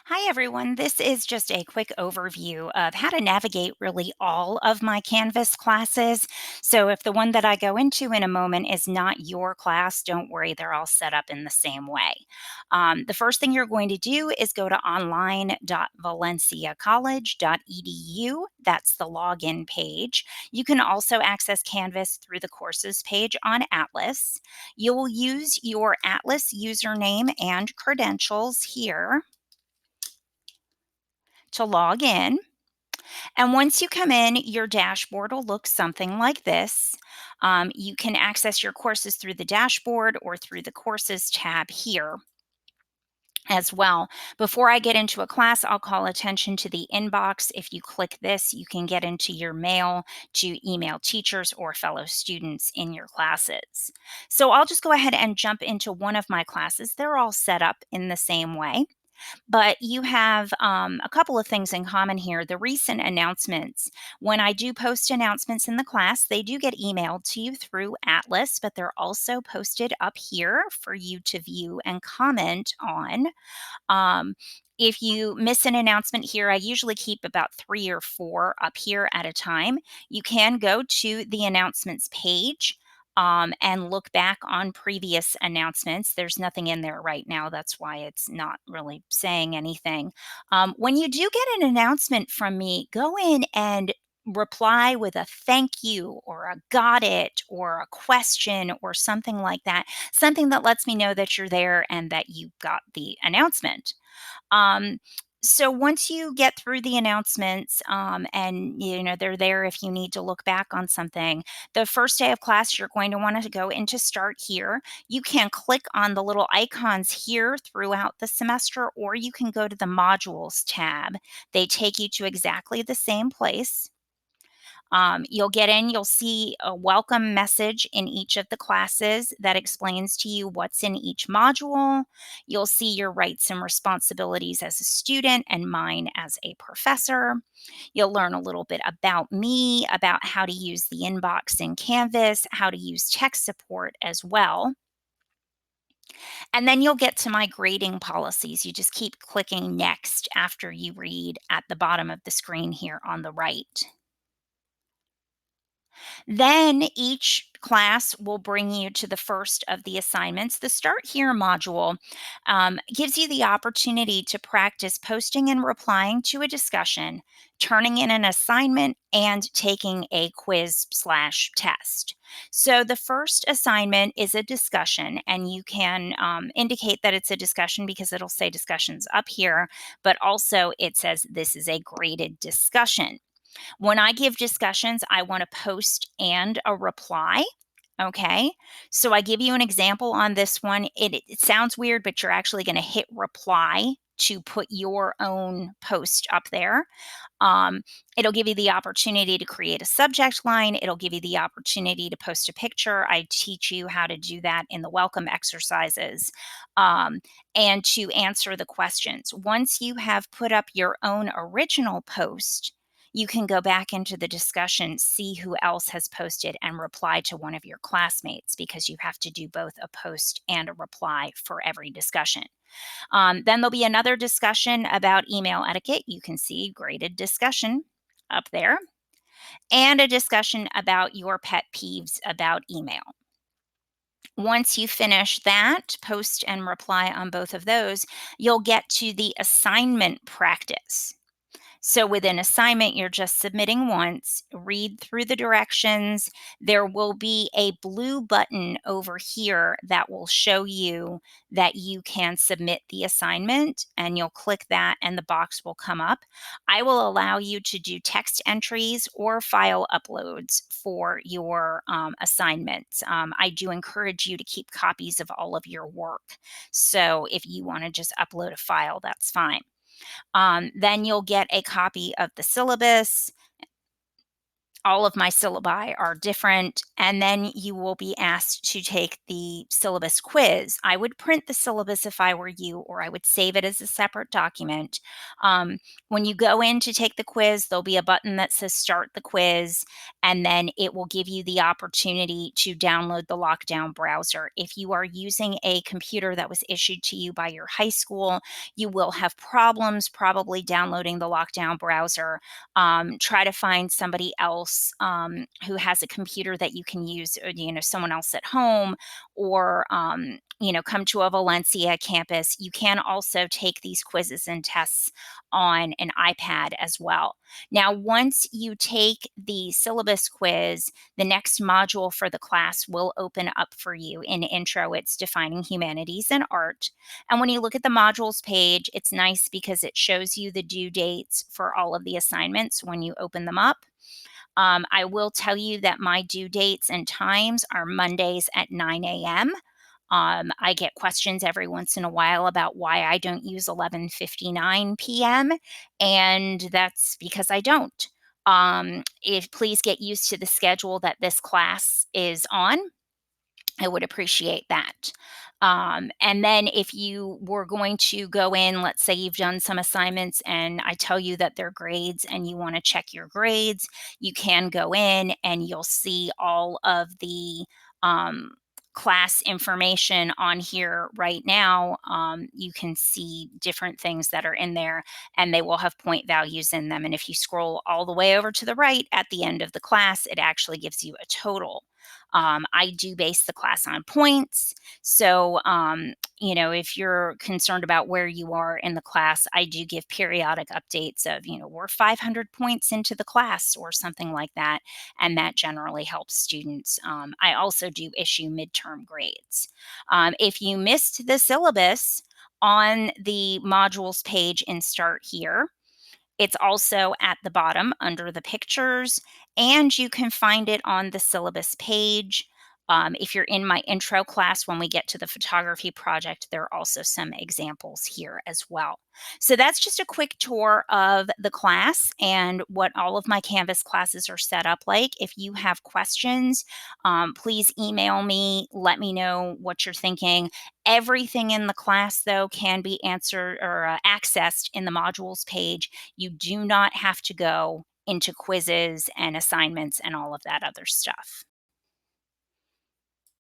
Hi, everyone. This is just a quick overview of how to navigate really all of my Canvas classes. So, if the one that I go into in a moment is not your class, don't worry, they're all set up in the same way. The first thing you're going to do is go to online.valenciacollege.edu. That's the login page. You can also access Canvas through the courses page on Atlas. You will use your Atlas username and credentials here to log in. And once you come in, your dashboard will look something like this. You can access your courses through the dashboard or through the courses tab here as well. Before I get into a class, I'll call attention to the inbox. If you click this, you can get into your mail to email teachers or fellow students in your classes. So I'll just go ahead and jump into one of my classes. They're all set up in the same way. But you have a couple of things in common here. The recent announcements, when I do post announcements in the class, they do get emailed to you through Atlas, but they're also posted up here for you to view and comment on. Um, if you miss an announcement here, I usually keep about three or four up here at a time. You can go to the announcements page and look back on previous announcements. There's nothing in there right now. That's why it's not really saying anything. When you do get an announcement from me, go in and reply with a thank you or a got it or a question or something like that, something that lets me know that you're there and that you got the announcement. Um, so once you get through the announcements, and they're there if you need to look back on something, the first day of class you're going to want to go into Start Here. You can click on the little icons here throughout the semester, or you can go to the Modules tab. They take you to exactly the same place. You'll get in, you'll see a welcome message in each of the classes that explains to you what's in each module. You'll see your rights and responsibilities as a student and mine as a professor. You'll learn a little bit about me, about how to use the inbox in Canvas, how to use tech support as well. And then you'll get to my grading policies. You just keep clicking next after you read at the bottom of the screen here on the right. Then each class will bring you to the first of the assignments. The Start Here module gives you the opportunity to practice posting and replying to a discussion, turning in an assignment, and taking a quiz slash test. So the first assignment is a discussion, and you can indicate that it's a discussion because it'll say discussions up here, but also it says this is a graded discussion. When I give discussions, I want a post and a reply. Okay. So I give you an example on this one. It sounds weird, but you're actually going to hit reply to put your own post up there. Um, it'll give you the opportunity to create a subject line. It'll give you the opportunity to post a picture. I teach you how to do that in the welcome exercises, um, and to answer the questions. Once you have put up your own original post, you can go back into the discussion, see who else has posted, and reply to one of your classmates because you have to do both a post and a reply for every discussion. Then there'll be another discussion about email etiquette. You can see graded discussion up there, and a discussion about your pet peeves about email. Once you finish that, post and reply on both of those, you'll get to the assignment practice. So with an assignment, you're just submitting once, read through the directions. There will be a blue button over here that will show you that you can submit the assignment, and you'll click that and the box will come up. I will allow you to do text entries or file uploads for your assignments. I do encourage you to keep copies of all of your work. So if you want to just upload a file, that's fine. Then you'll get a copy of the syllabus, All of my syllabi are different, and then you will be asked to take the syllabus quiz. I would print the syllabus if I were you, or I would save it as a separate document. Um, when you go in to take the quiz, there'll be a button that says Start the Quiz, and then it will give you the opportunity to download the Lockdown browser. If you are using a computer that was issued to you by your high school, you will have problems probably downloading the Lockdown browser. Try to find somebody else who has a computer that you can use, or, someone else at home, or come to a Valencia campus. You can also take these quizzes and tests on an iPad as well. Now, once you take the syllabus quiz, the next module for the class will open up for you. In intro, it's defining humanities and art. And when you look at the modules page, it's nice because it shows you the due dates for all of the assignments when you open them up. I will tell you that my due dates and times are Mondays at 9 a.m. I get questions every once in a while about why I don't use 11:59 p.m., and that's because I don't. If please get used to the schedule that this class is on. I would appreciate that. And then if you were going to go in, let's say you've done some assignments and I tell you that they're grades and you want to check your grades, you can go in and you'll see all of the um, class information on here right now. You can see different things that are in there and they will have point values in them. And if you scroll all the way over to the right at the end of the class, it actually gives you a total. I do base the class on points. So, if you're concerned about where you are in the class, I do give periodic updates of, we're 500 points into the class or something like that. And that generally helps students. I also do issue midterm grades. If you missed the syllabus on the modules page in Start Here, it's also at the bottom under the pictures, and you can find it on the syllabus page. If you're in my intro class, when we get to the photography project, there are also some examples here as well. So that's just a quick tour of the class and what all of my Canvas classes are set up like. If you have questions, please email me, let me know what you're thinking. Everything in the class, though, can be answered or accessed in the modules page. You do not have to go into quizzes and assignments and all of that other stuff.